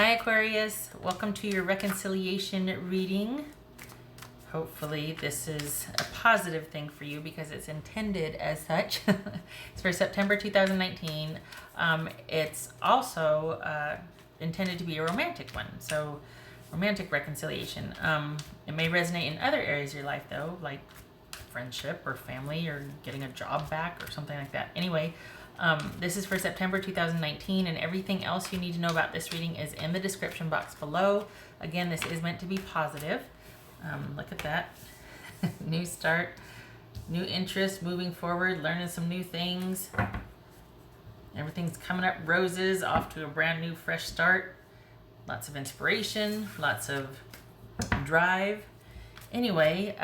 Hi Aquarius, welcome to your reconciliation reading. Hopefully this is a positive thing for you because it's intended as such. It's for September 2019. It's also intended to be a romantic one, so romantic reconciliation. It may resonate in other areas of your life though, like friendship or family or getting a job back or something like that. Anyway, this is for September 2019, and everything else you need to know about this reading is in the description box below. Again, this is meant to be positive. Look at that. New start, new interest, moving forward, learning some new things. Everything's coming up roses, off to a brand new fresh start. Lots of inspiration, lots of drive. Anyway,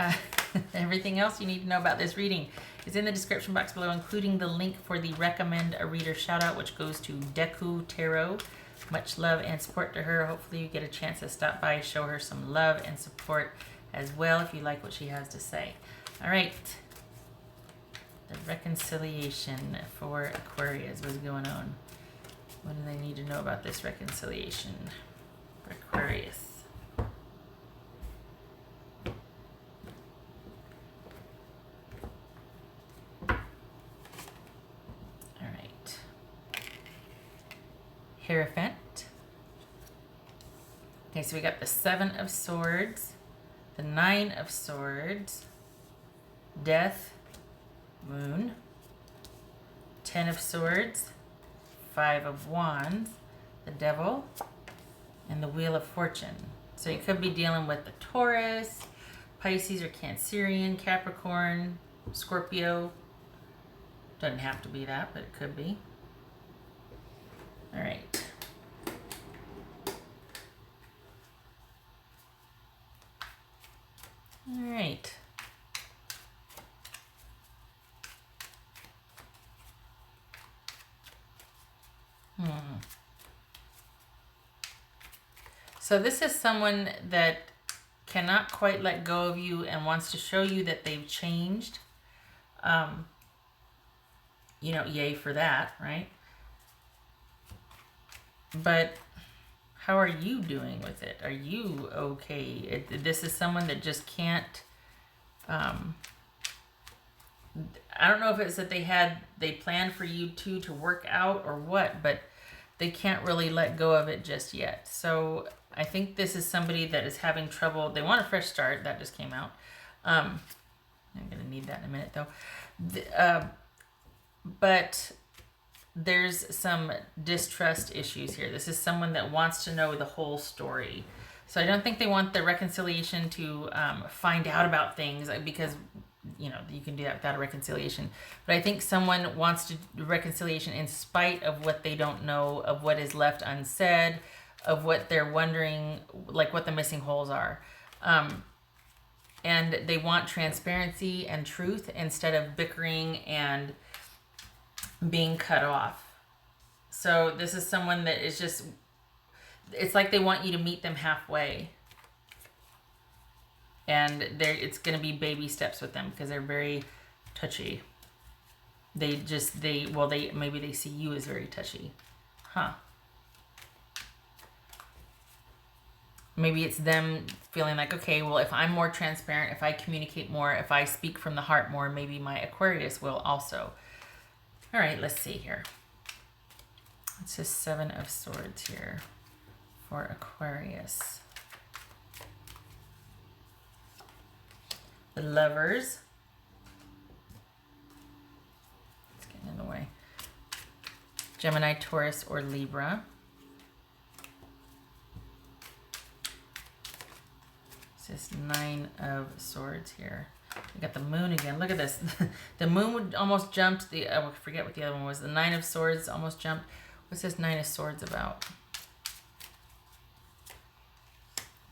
everything else you need to know about this reading is in the description box below, including the link for the Recommend a Reader shout out, which goes to Deku Tarot. Much love and support to her. Hopefully you get a chance to stop by, show her some love and support as well if you like what she has to say. All right. The reconciliation for Aquarius. What's going on? What do they need to know about this reconciliation for Aquarius? Hierophant. Okay, so we got the 7 of Swords, the 9 of Swords, Death, Moon, 10 of Swords, 5 of Wands, the Devil, and the Wheel of Fortune. So you could be dealing with the Taurus, Pisces or Cancerian, Capricorn, Scorpio. Doesn't have to be that, but it could be. All right. All right. So this is someone that cannot quite let go of you and wants to show you that they've changed. You know, yay for that, right? But how are you doing with it? Are you okay? This is someone that just can't, I don't know if it's that they planned for you two to work out or what, but they can't really let go of it just yet. So I think this is somebody that is having trouble. They want a fresh start. That just came out. I'm going to need that in a minute though. But there's some distrust issues here. This is someone that wants to know the whole story. So I don't think they want the reconciliation to find out about things, because, you know, you can do that without a reconciliation. But I think someone wants to do reconciliation in spite of what they don't know, of what is left unsaid, of what they're wondering, like what the missing holes are. And they want transparency and truth instead of bickering and being cut off. So this is someone that is just, it's like they want you to meet them halfway. And it's going to be baby steps with them because they're very touchy. Maybe they see you as very touchy. Huh. Maybe it's them feeling like, okay, well, if I'm more transparent, if I communicate more, if I speak from the heart more, maybe my Aquarius will also. All right, let's see here. It's just 7 of Swords here for Aquarius. The Lovers. It's getting in the way. Gemini, Taurus, or Libra. It's just 9 of Swords here. We got the Moon again. Look at this. The Moon would almost jumped. I forget what the other one was. The 9 of Swords almost jumped. What's this 9 of Swords about?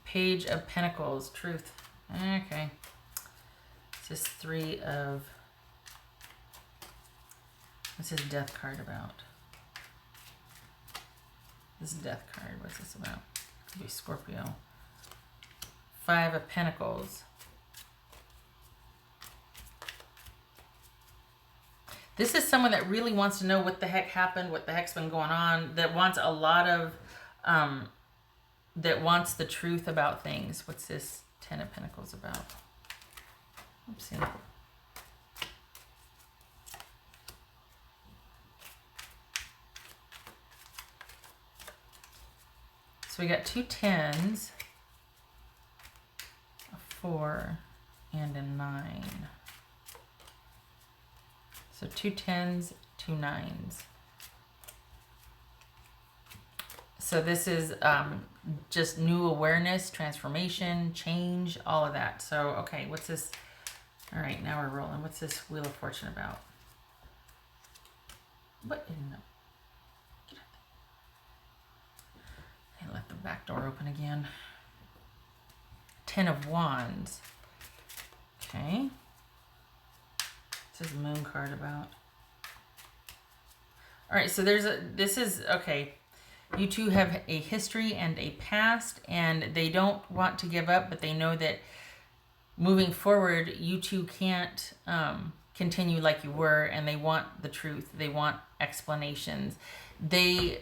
Page of Pentacles. Truth. Okay. It's just 3 of... What's this Death card about? This Death card. What's this about? Could be Scorpio. 5 of Pentacles. This is someone that really wants to know what the heck happened, what the heck's been going on, that wants a lot of that wants the truth about things. What's this 10 of Pentacles about? Oopsie. So we got 2 10s, a 4, and a 9. So 2 10s, 2 9s. So this is just new awareness, transformation, change, all of that. So, okay, what's this? All right, now we're rolling. What's this Wheel of Fortune about? What in the... Get out there. I let the back door open again. 10 of Wands. Okay. What's this Moon card about? All right, so this is, okay. You two have a history and a past, and they don't want to give up, but they know that moving forward, you two can't continue like you were, and they want the truth. They want explanations. They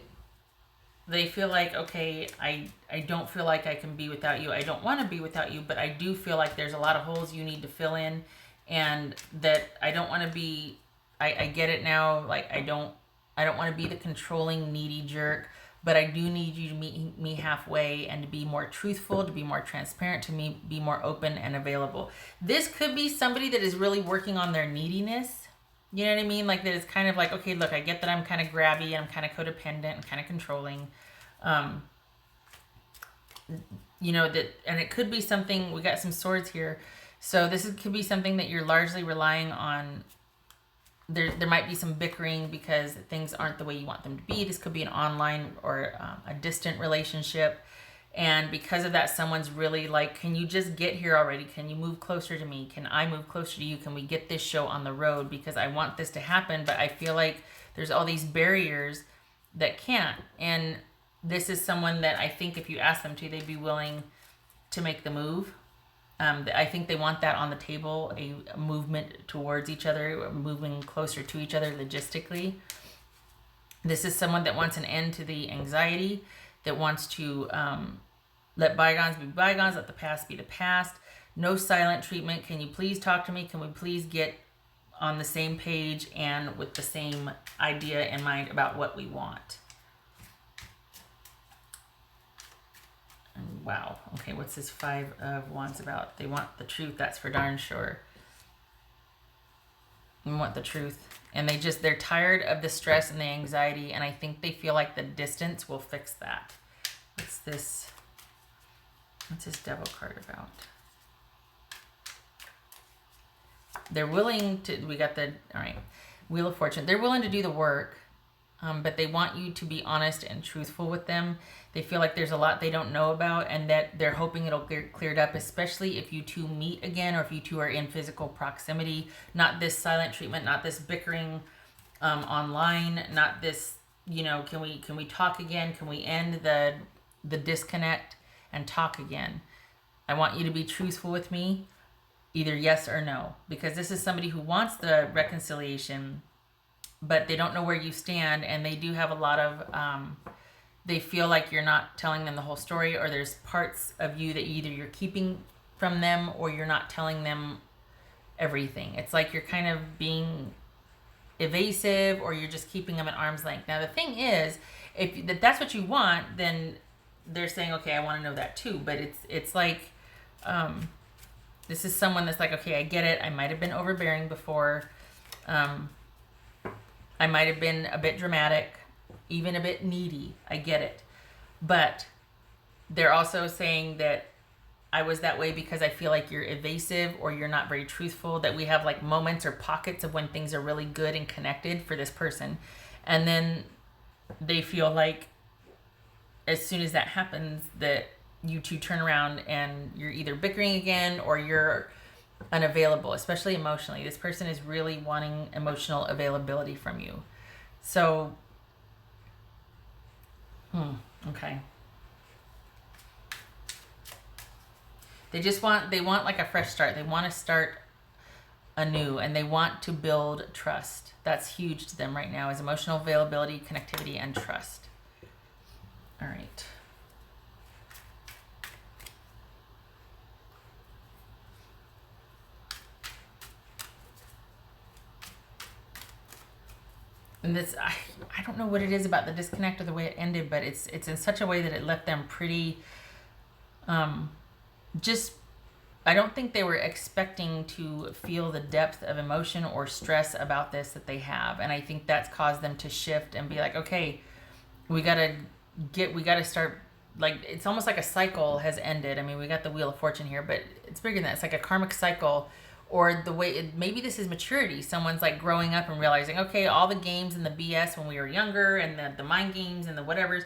feel like, okay, I don't feel like I can be without you. I don't want to be without you, but I do feel like there's a lot of holes you need to fill in, and that I don't want to be, I get it now, like I don't want to be the controlling, needy jerk. But I do need you to meet me halfway and to be more truthful, to be more transparent, to be more open and available. This could be somebody that is really working on their neediness. You know what I mean? Like that it's kind of like, okay, look, I get that I'm kind of grabby, I'm kind of codependent, I'm kind of controlling. You know, that, and it could be something, we got some swords here. So could be something that you're largely relying on. There might be some bickering because things aren't the way you want them to be. This could be an online or a distant relationship. And because of that, someone's really like, can you just get here already? Can you move closer to me? Can I move closer to you? Can we get this show on the road? Because I want this to happen, but I feel like there's all these barriers that can't. And this is someone that I think if you ask them to, they'd be willing to make the move. I think they want that on the table, a movement towards each other, moving closer to each other logistically. This is someone that wants an end to the anxiety, that wants to let bygones be bygones, let the past be the past. No silent treatment. Can you please talk to me? Can we please get on the same page and with the same idea in mind about what we want? Wow. Okay, what's this 5 of Wands about? They want the truth, that's for darn sure. They want the truth. And they're tired of the stress and the anxiety, and I think they feel like the distance will fix that. What's this Devil card about? They're willing to, we got the, all right, Wheel of Fortune. They're willing to do the work, but they want you to be honest and truthful with them. They feel like there's a lot they don't know about, and that they're hoping it'll get cleared up, especially if you two meet again or if you two are in physical proximity. Not this silent treatment, not this bickering online, not this, you know, can we talk again? Can we end the disconnect and talk again? I want you to be truthful with me, either yes or no, because this is somebody who wants the reconciliation, but they don't know where you stand, and they do have a lot of, they feel like you're not telling them the whole story, or there's parts of you that either you're keeping from them or you're not telling them everything. It's like you're kind of being evasive, or you're just keeping them at arm's length. Now, the thing is, if that's what you want, then they're saying, okay, I want to know that too. But it's like, this is someone that's like, okay, I get it. I might have been overbearing before. I might have been a bit dramatic, even a bit needy. I get it. But they're also saying that I was that way because I feel like you're evasive or you're not very truthful, that we have like moments or pockets of when things are really good and connected for this person. And then they feel like as soon as that happens, that you two turn around and you're either bickering again or you're unavailable, especially emotionally. This person is really wanting emotional availability from you. So, okay. They want like a fresh start. They want to start anew, and they want to build trust. That's huge to them right now, is emotional availability, connectivity, and trust. All right. And this, I don't know what it is about the disconnect or the way it ended, but it's in such a way that it left them pretty, just, I don't think they were expecting to feel the depth of emotion or stress about this that they have. And I think that's caused them to shift and be like, okay, we gotta start, like, it's almost like a cycle has ended. I mean, we got the Wheel of Fortune here, but it's bigger than that. It's like a karmic cycle, or the way maybe this is maturity. Someone's like growing up and realizing, okay, all the games and the BS when we were younger and the mind games and the whatevers,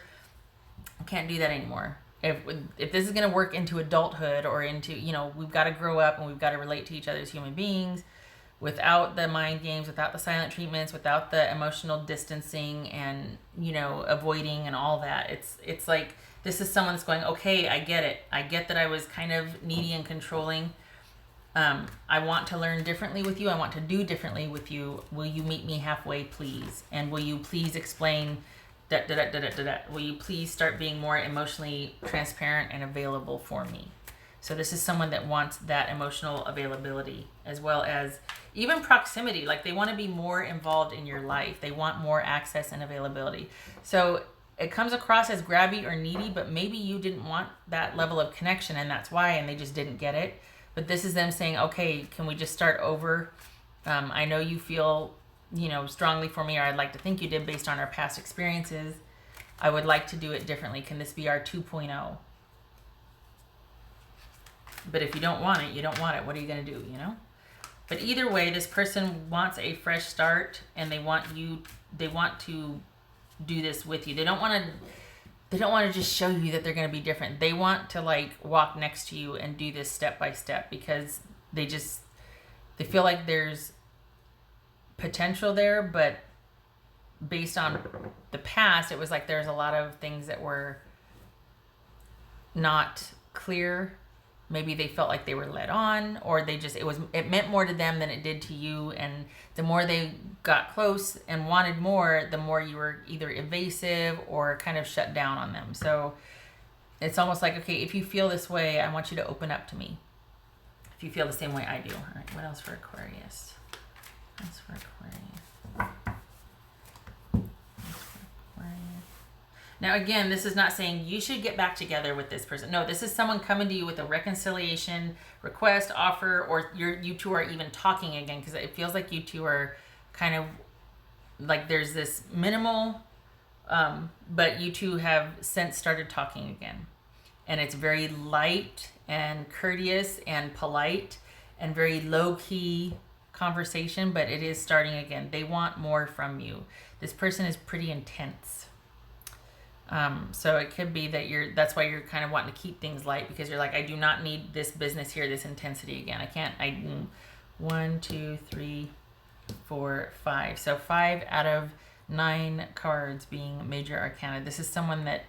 I can't do that anymore. If this is going to work into adulthood or into, we've got to grow up and we've got to relate to each other as human beings without the mind games, without the silent treatments, without the emotional distancing and, avoiding and all that. It's like, this is someone that's going, okay, I get it. I get that I was kind of needy and controlling. I want to learn differently with you. I want to do differently with you. Will you meet me halfway, please? And will you please explain Will you please start being more emotionally transparent and available for me? So this is someone that wants that emotional availability as well as even proximity. Like, they want to be more involved in your life. They want more access and availability. So it comes across as grabby or needy, but maybe you didn't want that level of connection and that's why, and they just didn't get it. But this is them saying, okay, can we just start over? I know you feel, strongly for me, or I'd like to think you did based on our past experiences. I would like to do it differently. Can this be our 2.0? But if you don't want it, you don't want it. What are you going to do, But either way, this person wants a fresh start and they want to do this with you. They don't want to just show you that they're going to be different. They want to like walk next to you and do this step by step because they feel like there's potential there, but based on the past, it was like there's a lot of things that were not clear. Maybe they felt like they were led on, or it meant more to them than it did to you. And the more they got close and wanted more, the more you were either evasive or kind of shut down on them. So it's almost like, okay, if you feel this way, I want you to open up to me. If you feel the same way I do. All right, what else for Aquarius? That's for Aquarius. Now, again, this is not saying you should get back together with this person. No, this is someone coming to you with a reconciliation request, offer, or you two are even talking again, because it feels like you two are kind of like there's this minimal, but you two have since started talking again. And it's very light and courteous and polite and very low-key conversation, but it is starting again. They want more from you. This person is pretty intense. So it could be that that's why you're kind of wanting to keep things light, because you're like, I do not need this business here, this intensity again. 1, 2, 3, 4, 5. So 5 out of 9 cards being major arcana. This is someone that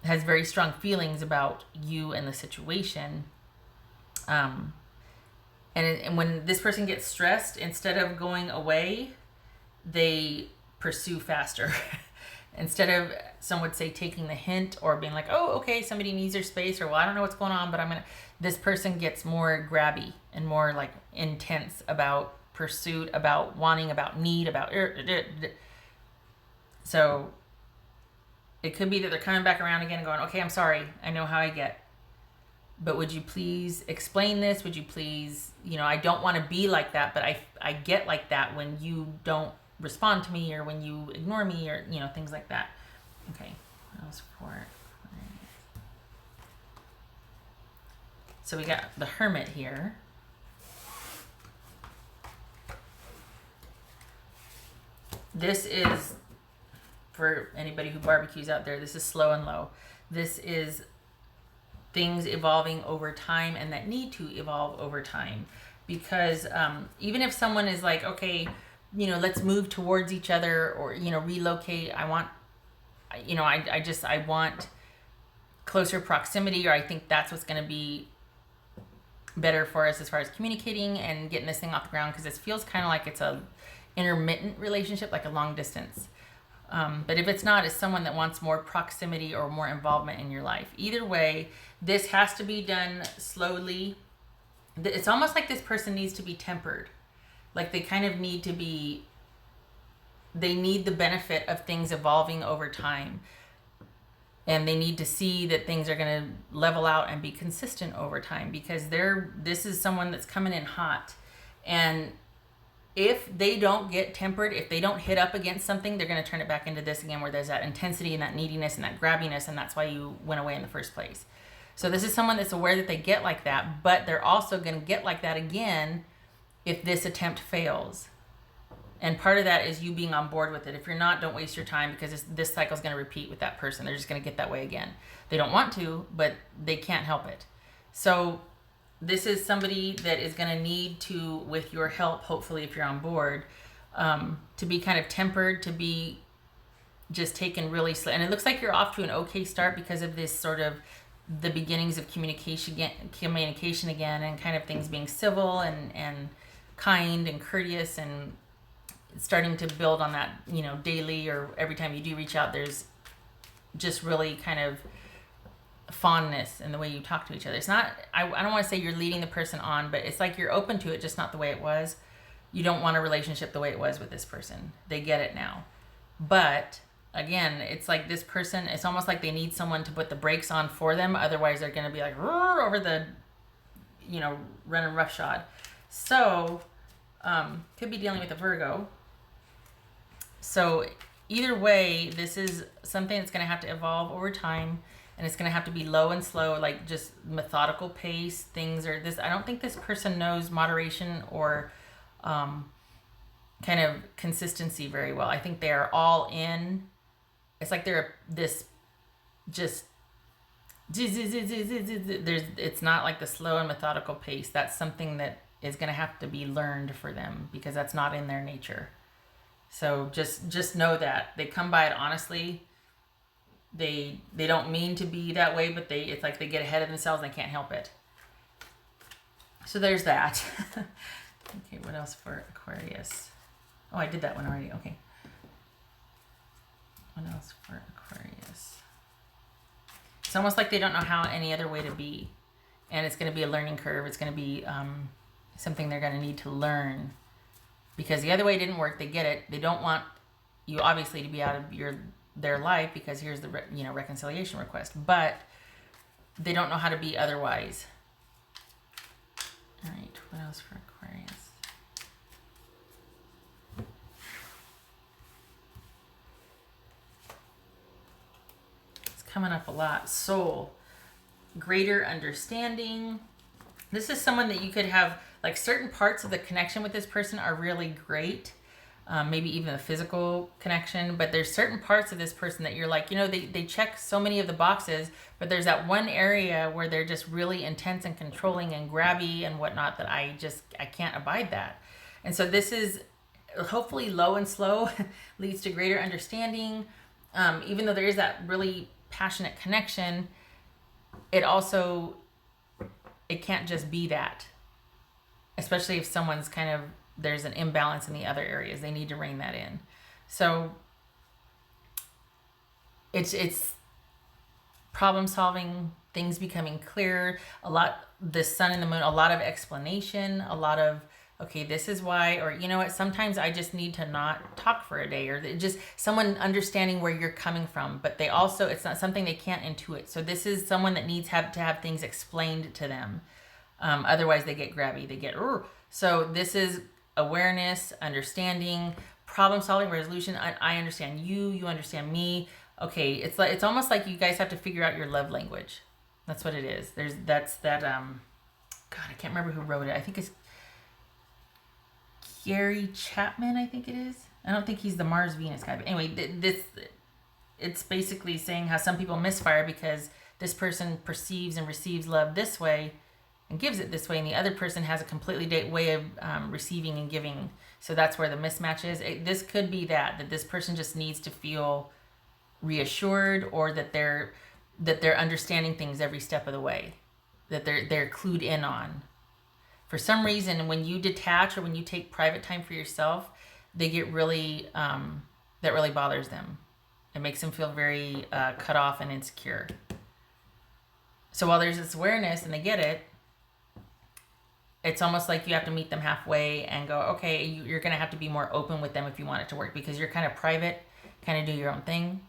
has very strong feelings about you and the situation. And when this person gets stressed, instead of going away, they pursue faster. Instead of, some would say, taking the hint or being like, oh, okay, somebody needs their space, or, well, I don't know what's going on, but this person gets more grabby and more like intense about pursuit, about wanting, about need, about, so it could be that they're coming back around again and going, okay, I'm sorry, I know how I get, but would you please explain this? Would you please, I don't want to be like that, but I get like that when you don't respond to me, or when you ignore me, or things like that. Okay, what else for it? So we got the Hermit here. This is, for anybody who barbecues out there, this is slow and low. This is things evolving over time and that need to evolve over time, because even if someone is like, okay, let's move towards each other, or, relocate. I want closer proximity, or I think that's what's going to be better for us as far as communicating and getting this thing off the ground, because this feels kind of like it's a intermittent relationship, like a long distance. But if it's not, it's someone that wants more proximity or more involvement in your life. Either way, this has to be done slowly. It's almost like this person needs to be tempered. Like they kind of need to be, they need the benefit of things evolving over time. And they need to see that things are going to level out and be consistent over time, because this is someone that's coming in hot. And if they don't get tempered, if they don't hit up against something, they're going to turn it back into this again, where there's that intensity and that neediness and that grabbiness, and that's why you went away in the first place. So this is someone that's aware that they get like that, but they're also going to get like that again if this attempt fails. And part of that is you being on board with it. If you're not, don't waste your time, because this cycle is going to repeat with that person. They're just going to get that way again. They don't want to, but they can't help it. So this is somebody that is going to need to, with your help, hopefully, if you're on board, to be kind of tempered, to be just taken really slow. And it looks like you're off to an okay start because of this sort of the beginnings of communication again, and kind of things being civil and kind and courteous, and starting to build on that, daily, or every time you do reach out, there's just really kind of fondness in the way you talk to each other. It's not, I don't want to say you're leading the person on, but it's like you're open to it, just not the way it was. You don't want a relationship the way it was with this person. They get it now. But again, it's like this person, it's almost like they need someone to put the brakes on for them. Otherwise they're going to be like over the, running roughshod. So, could be dealing with a Virgo. So either way, this is something that's going to have to evolve over time, and it's going to have to be low and slow, like just methodical pace. I don't think this person knows moderation or kind of consistency very well. I think they are all in. It's like they're this just it's not like the slow and methodical pace. That's something that is going to have to be learned for them, because that's not in their nature. So just know that they come by it honestly. They don't mean to be that way, but it's like they get ahead of themselves and they can't help it. So there's that. Okay, what else for Aquarius? Oh, I did that one already. Okay. What else for Aquarius? It's almost like they don't know how any other way to be. And it's going to be a learning curve. It's going to be something they're going to need to learn. Because the other way didn't work. They get it. They don't want you, obviously, to be out of their life, because here's the reconciliation request. But they don't know how to be otherwise. All right, what else for Aquarius? It's coming up a lot. Soul, greater understanding. This is someone that you could have, like, certain parts of the connection with this person are really great. Maybe even a physical connection, but there's certain parts of this person that you're like, they check so many of the boxes, but there's that one area where they're just really intense and controlling and grabby and whatnot that I can't abide that. And so this is hopefully low and slow leads to greater understanding. Even though there is that really passionate connection, it can't just be that, especially if someone's kind of, there's an imbalance in the other areas. They need to rein that in. So it's problem solving, things becoming clearer, the sun and the moon, a lot of explanation, a lot of, okay, this is why, or what, sometimes I just need to not talk for a day, or just someone understanding where you're coming from, but it's not something they can't intuit. So this is someone that needs to have things explained to them. Otherwise they get grabby, they get, so this is awareness, understanding, problem solving, resolution. I understand you understand me. Okay, it's almost like you guys have to figure out your love language. That's what it is. God, I can't remember who wrote it. I think it's Gary Chapman, I think it is. I don't think he's the Mars Venus guy, but anyway, it's basically saying how some people misfire because this person perceives and receives love this way and gives it this way, and the other person has a completely way of receiving and giving. So that's where the mismatch is. This could be that this person just needs to feel reassured, or that they're understanding things every step of the way, that they're clued in on. For some reason, when you detach or when you take private time for yourself, they get really that really bothers them. It makes them feel very cut off and insecure. So while there's this awareness and they get it, it's almost like you have to meet them halfway and go, okay, you're going to have to be more open with them if you want it to work, because you're kind of private, kind of do your own thing.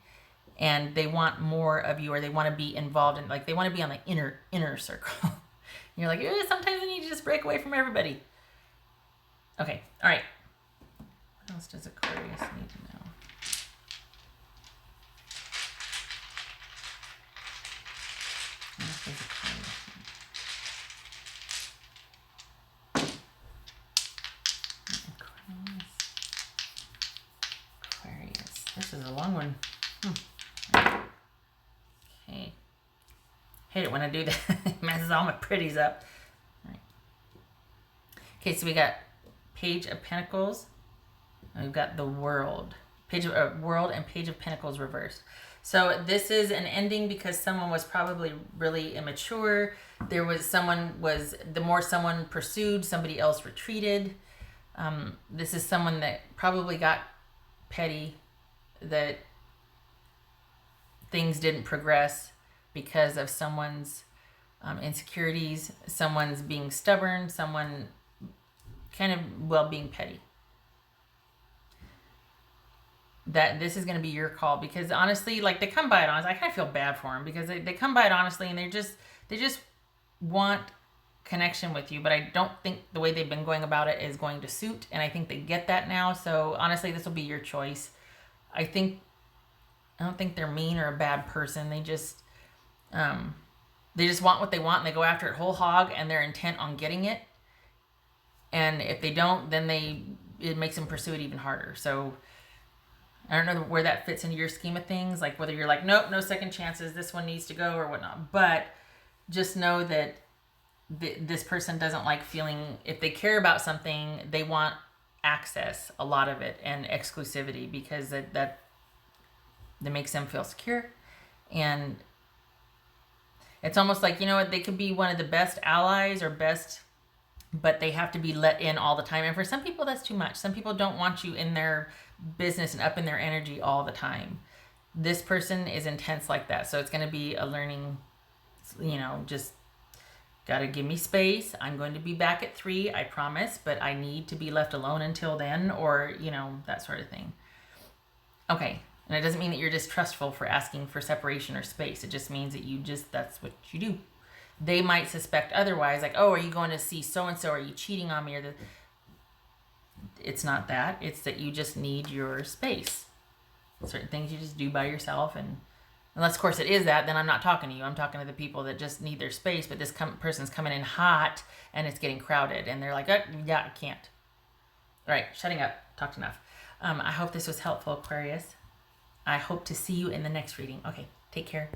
And they want more of you, or they want to be involved in, like, they want to be on the inner circle. And you're like, sometimes I need to just break away from everybody. Okay. All right. What else does Aquarius need to know? What else does Aquarius need? Aquarius. This is a long one. Okay. Hate it when I do that. It messes all my pretties up. All right. Okay, so we got Page of Pentacles. And we've got the World. World and Page of Pentacles reversed. So this is an ending because someone was probably really immature. The more someone pursued, somebody else retreated. This is someone that probably got petty, that things didn't progress because of someone's insecurities, someone's being stubborn, someone kind of, being petty. That this is going to be your call, because honestly, like, they come by it honestly. I kind of feel bad for them because they come by it honestly, and they just want connection with you, but I don't think the way they've been going about it is going to suit, and I think they get that now. So honestly, this will be your choice. I don't think they're mean or a bad person. They just want what they want, and they go after it whole hog, and they're intent on getting it. And if they don't, then it makes them pursue it even harder. So I don't know where that fits into your scheme of things, like whether you're like, nope, no second chances, this one needs to go or whatnot. But just know that this person doesn't like feeling, if they care about something, they want access, a lot of it, and exclusivity, because that makes them feel secure. And it's almost like, they could be one of the best allies or best, but they have to be let in all the time. And for some people, that's too much. Some people don't want you in their business and up in their energy all the time. This person is intense like that. So it's going to be a learning, just got to give me space. I'm going to be back at 3, I promise, but I need to be left alone until then, or, that sort of thing. Okay. And it doesn't mean that you're distrustful for asking for separation or space. It just means that that's what you do. They might suspect otherwise, like, oh, are you going to see so-and-so? Are you cheating on me? It's not that. It's that you just need your space. Certain things you just do by yourself. And unless, of course, it is that, then I'm not talking to you. I'm talking to the people that just need their space, but this person's coming in hot, and it's getting crowded. And they're like, yeah, I can't. All right, shutting up. Talked enough. I hope this was helpful, Aquarius. I hope to see you in the next reading. Okay, take care.